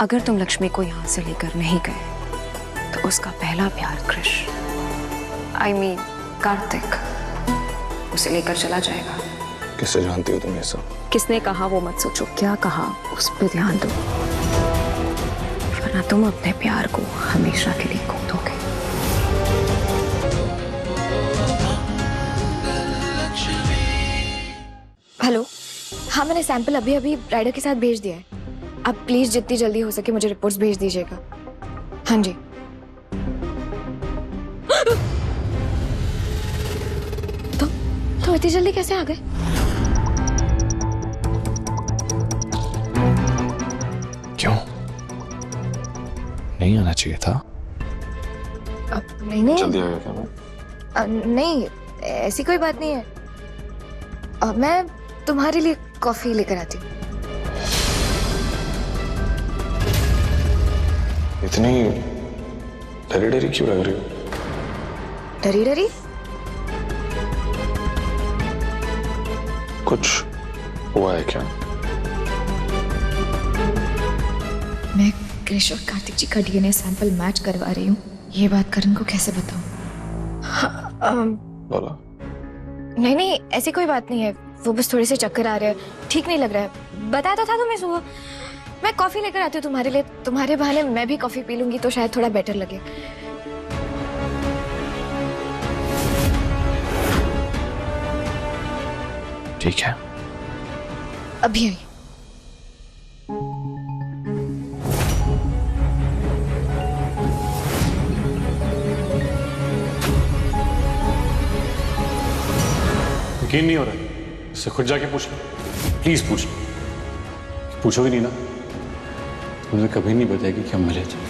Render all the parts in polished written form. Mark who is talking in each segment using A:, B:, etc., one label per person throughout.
A: अगर तुम लक्ष्मी को यहाँ से लेकर नहीं गए तो उसका पहला प्यार कृष कार्तिक उसे लेकर चला जाएगा।
B: किससे जानती हो तुम ये सब?
A: किसने कहा वो मत सोचो, क्या कहा उस पर ध्यान दो, वरना तुम अपने प्यार को हमेशा के लिए खो दोगे।
C: हेलो, हाँ मैंने सैंपल अभी अभी राइडर के साथ भेज दिया है। आप प्लीज जितनी जल्दी हो सके मुझे रिपोर्ट्स भेज दीजिएगा। हाँ जी। तो इतनी जल्दी कैसे आ गए?
B: क्यों? नहीं आना चाहिए था?
C: नहीं
B: जल्दी आ गया क्या मैं?
C: नहीं, ऐसी कोई बात नहीं है। मैं तुम्हारे लिए कॉफी लेकर आती हूँ।
B: इतनी डरी डरी क्यों लग रही हो?
C: डरी डरी?
B: कुछ हुआ है क्या?
C: मैं कृष और कार्तिक जी का डीएनए सैंपल मैच करवा रही हूँ। ये बात करण को कैसे बताऊँ?
B: बोला।
C: नहीं, ऐसी कोई बात नहीं है। वो बस थोड़े से चक्कर आ रहे हैं, ठीक नहीं लग रहा है। बताया तो था तुम्हें सुबह। मैं कॉफी लेकर आती हूँ तुम्हारे लिए। तुम्हारे बहाने मैं भी कॉफी पी लूंगी तो शायद थोड़ा बेटर लगे।
B: ठीक है।
C: अभी आई।
D: यकीन नहीं हो रहा है, इससे खुद जाके पूछ लो, प्लीज पूछ लो। पूछोगे नहीं ना, मुझे कभी नहीं बताएगी कि हम मिले थे।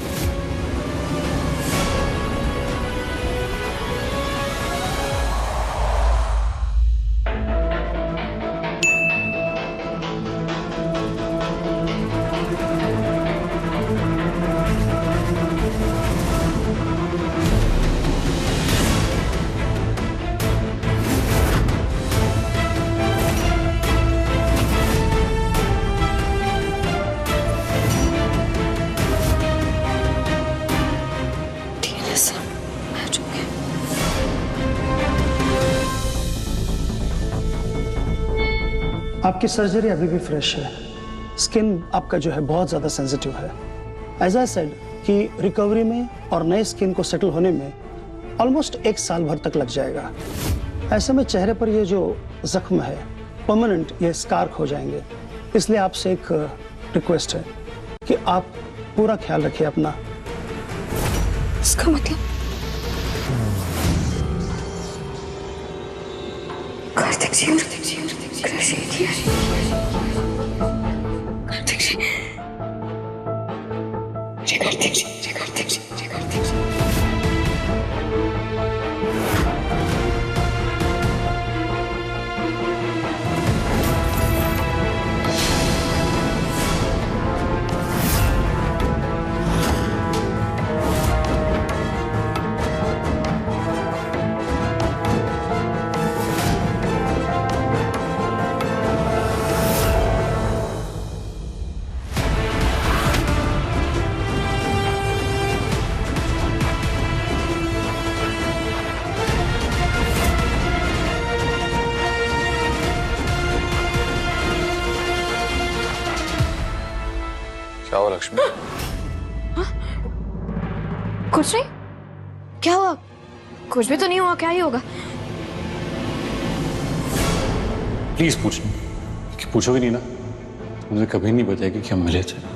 E: आपकी सर्जरी अभी भी फ्रेश है। स्किन आपका जो है बहुत ज़्यादा सेंसिटिव है। एज आई सेड कि रिकवरी में और नए स्किन को सेटल होने में ऑलमोस्ट 1 साल भर तक लग जाएगा। ऐसे में चेहरे पर ये जो जख्म है परमानेंट, ये स्कार हो जाएंगे। इसलिए आपसे एक रिक्वेस्ट है कि आप पूरा ख्याल रखिए अपना।
C: इसका मतलब कार्तिक जी, कृष एक ही है। कार्तिक जी, जय कार्तिक जी, जय कार्तिक जी, जय कार्तिक जी।
B: क्या हुआ लक्ष्मी?
C: कुछ नहीं। क्या हुआ? कुछ भी तो नहीं हुआ। क्या ही होगा?
D: प्लीज पूछ लो, कि पूछोगे नहीं ना, मुझे कभी नहीं बताएगी कि हम मिले थे।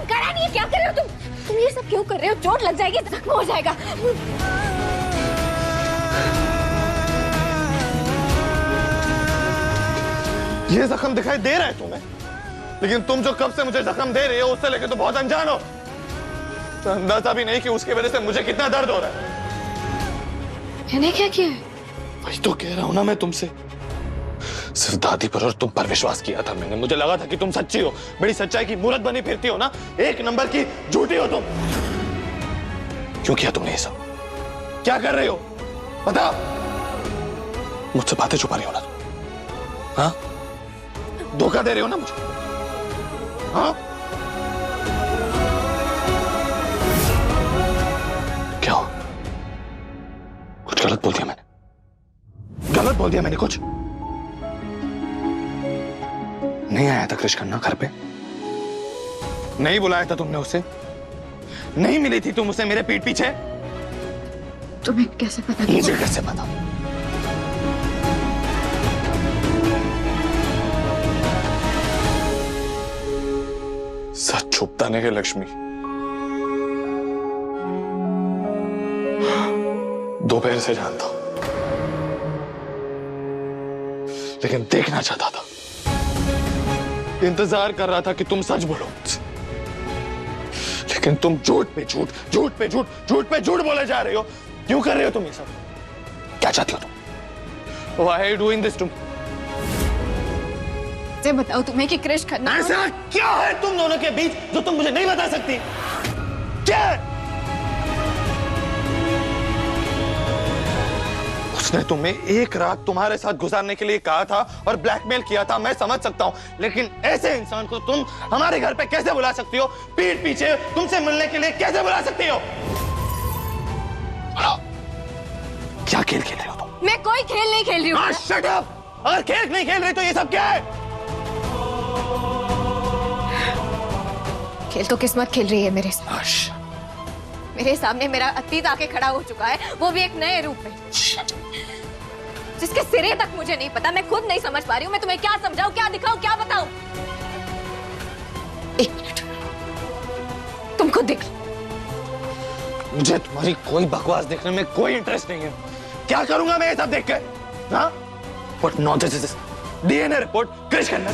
C: करण, ये क्या कर रहे हो तुम? तुम ये सब क्यों कर रहे हो? चोट लग जाएगी, जख्म हो जाएगा।
F: ये जख्म दिखाई दे रहा है तुम्हें, लेकिन तुम जो कब से मुझे जख्म दे रही हो उससे लेके तो बहुत अनजान हो। तो अंदाजा भी नहीं कि उसकी वजह से मुझे कितना दर्द हो रहा है।
C: मैंने क्या किया है?
F: वही तो कह रहा हूं ना मैं तुमसे। सिर्फ दादी पर और तुम पर विश्वास किया था मैंने। मुझे लगा था कि तुम सच्ची हो, बड़ी सच्चाई की मूरत बनी फिरती हो ना। 1 नंबर की झूठी हो तुम। क्यों किया तुमने ये सब? क्या कर रहे हो? बता। मुझसे बातें छुपा रही हो ना तुम? हाँ? धोखा दे रहे हो ना मुझे? हाँ? क्या हो? कुछ गलत बोल दिया मैंने? गलत बोल दिया मैंने कुछ? नहीं आया था क्रिश खन्ना घर पे? नहीं बुलाया था तुमने उसे? नहीं मिली थी तुम उसे मेरे पीठ पीछे?
C: तुम्हें कैसे पता?
F: मुझे कैसे पता? सच छुपता नहीं है लक्ष्मी। दोपहर से जानता हूं, लेकिन देखना चाहता था, इंतजार कर रहा था कि तुम सच बोलो मुझसे। लेकिन तुम झूठ पे झूठ, झूठ पे झूठ, झूठ पे झूठ बोले जा रहे हो। क्यों कर रहे हो तुम ये सब? क्या चाहती हो तुम? Why are you doing this to me?
C: मुझे बताओ तुम्हें कि क्रिश खन्ना
F: ऐसा क्या है तुम दोनों के बीच जो तुम मुझे नहीं बता सकती? क्या है? उसने तुम्हें एक रात तुम्हारे साथ गुजारने के लिए कहा था और ब्लैकमेल किया था, मैं समझ सकता हूं, लेकिन ऐसे इंसान को तुम हमारे घर पे कैसे बुला सकती हो? पीठ पीछे तुमसे मिलने के लिए कैसे बुला सकती हो? बोलो, क्या खेल खेल रहे हो तुम?
C: मैं कोई खेल नहीं खेल रही हूँ।
F: Shut up! अगर खेल नहीं खेल रही तो ये सब क्या है?
C: खेल तो किस्मत खेल रही है मेरे साथ। मेरे सामने मेरा अतीत आके खड़ा हो चुका है, वो भी एक नए रूप में, जिसके सिरे तक मुझे नहीं पता। मैं खुद नहीं समझ पा रही हूँ मैं तुम्हें क्या समझाऊं, क्या दिखाऊं, क्या बताऊं। एक मिनट, तुम खुद देख लो।
F: मुझे तुम्हारी कोई बकवास देखने में कोई इंटरेस्ट नहीं है। क्या करूंगा मैं ये सब देख के? हाँ? What nonsense is this? DNA report Krish Khanna.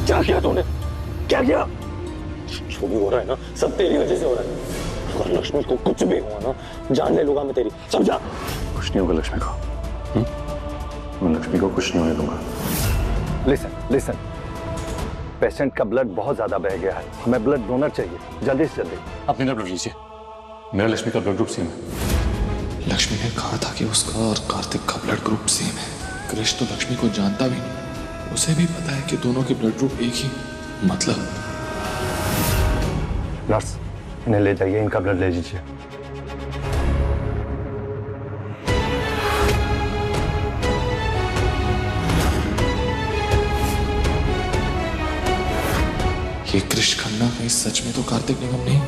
F: क्या किया तूने? क्या किया? जो भी हो रहा है ना, सब तेरी वजह से हो रहा है। अगर लक्ष्मी को कुछ भी हुआ ना, जान ले लूंगा मैं तेरी, समझा?
B: कुछ नहीं होगा लक्ष्मी को। मैं लक्ष्मी को कुछ नहीं होने दूंगा।
G: लिसन, पेशेंट का ब्लड बहुत ज्यादा बह गया है, हमें ब्लड डोनर चाहिए, जल्दी से जल्दी।
D: आप मेरा ब्लड लीजिए, मेरा लक्ष्मी का ब्लड ग्रुप सेम है।
B: लक्ष्मी ने कहा था कि उसका और कार्तिक का ब्लड ग्रुप सेम है। क्रिश तो लक्ष्मी को जानता भी नहीं, उसे भी पता है कि दोनों के ब्लड ग्रुप एक ही। मतलब
G: नर्स, इन्हें ले जाइए, इनका ब्लड ले लीजिए।
B: ये क्रिश खन्ना कहीं सच में तो कार्तिक निगम नहीं?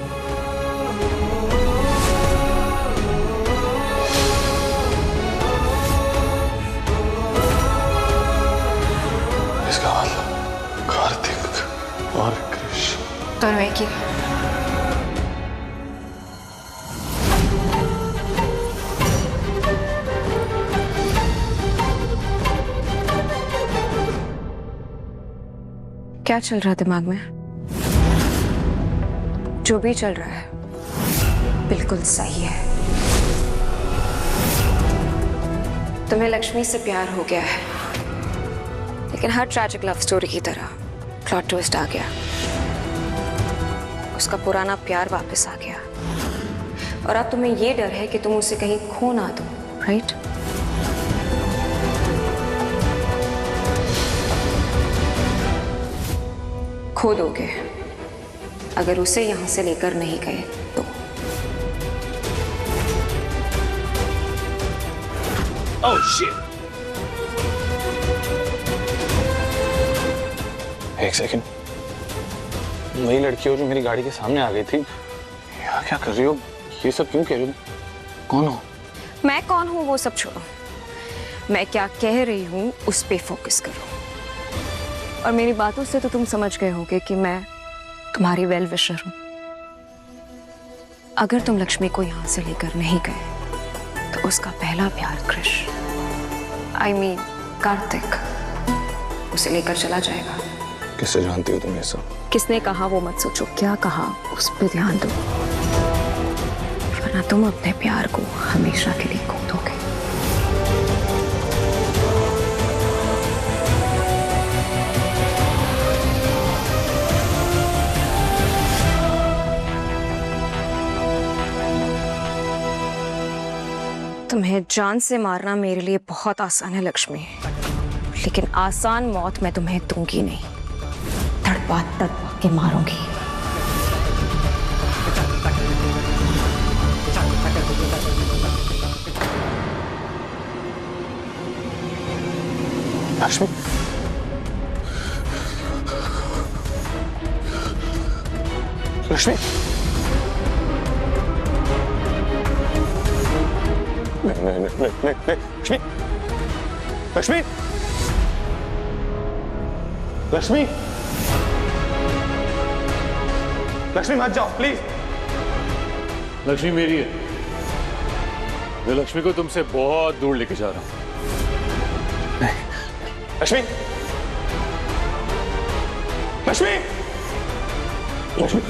B: इसका मतलब कार्तिक और क्रिश
C: दोनों एक ही।
A: क्या चल रहा है दिमाग में? जो भी चल रहा है बिल्कुल सही है। तुम्हें लक्ष्मी से प्यार हो गया है, लेकिन हर ट्रैजिक लव स्टोरी की तरह प्लॉट ट्विस्ट आ गया। उसका पुराना प्यार वापस आ गया और अब तुम्हें ये डर है कि तुम उसे कहीं खो ना दो, राइट? खो दोगे अगर उसे यहां से लेकर नहीं गए तो।
F: Oh shit! एक सेकंड, वही लड़की हो जो मेरी गाड़ी के सामने आ गई थी। यहाँ क्या कर रही हो? ये सब क्यों कह रही हो? कौन हो?
A: मैं कौन हूं वो सब छोड़ो, मैं क्या कह रही हूँ उस पे फोकस करो। और मेरी बातों से तो तुम समझ गए होगे कि मैं तुम्हारी वेल विशर हूं। अगर तुम लक्ष्मी को यहां से लेकर नहीं गए तो उसका पहला प्यार कृष I mean कार्तिक उसे लेकर चला जाएगा।
F: किससे जानती हो तुम ये सब?
A: किसने कहा वो मत सोचो, क्या कहा उस पे ध्यान दो, वरना तुम अपने प्यार को हमेशा के लिए खो दोगे। तुम्हें जान से मारना मेरे लिए बहुत आसान है लक्ष्मी, लेकिन आसान मौत मैं तुम्हें दूंगी नहीं, तड़पा तड़पा के मारूंगी।
F: लक्ष्मी, लक्ष्मी, लक्ष्मी, लक्ष्मी, लक्ष्मी, लक्ष्मी मत जाओ प्लीज।
D: लक्ष्मी मेरी है, मैं लक्ष्मी को तुमसे बहुत दूर लेके जा रहा हूं।
F: लक्ष्मी, लक्ष्मी, लक्ष्मी,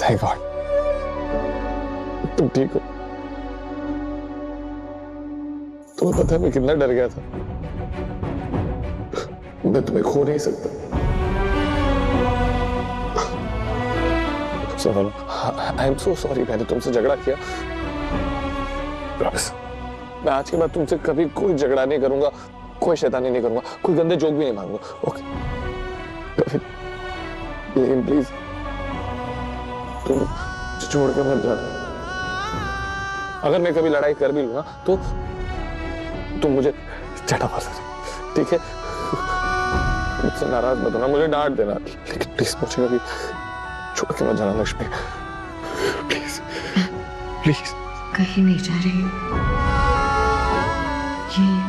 F: थैंक गॉड तुम ठीक हो। तुम्हें पता है मैं कितना डर गया था, मैं तुम्हें खो नहीं सकता। आई एम सो सॉरी, मैंने तुमसे झगड़ा किया। प्रॉमिस, मैं आज के बाद तुमसे कभी कोई झगड़ा नहीं करूंगा, कोई शैतानी नहीं करूंगा, कोई गंदे जोक भी नहीं मारूंगा। ओके, लेकिन प्लीज तुम छोड़ के मत जाना। अगर मैं कभी लड़ाई कर भी लूँ ना तो तुम मुझे चटा मार सकते, ठीक है? मुझसे नाराज मत होना, मुझे डांट देना, लेकिन प्लीज मुझे कभी छोड़ के मत जाना लक्ष्मी, प्लीज प्लीज।
A: कहीं नहीं जा रही हूँ, ये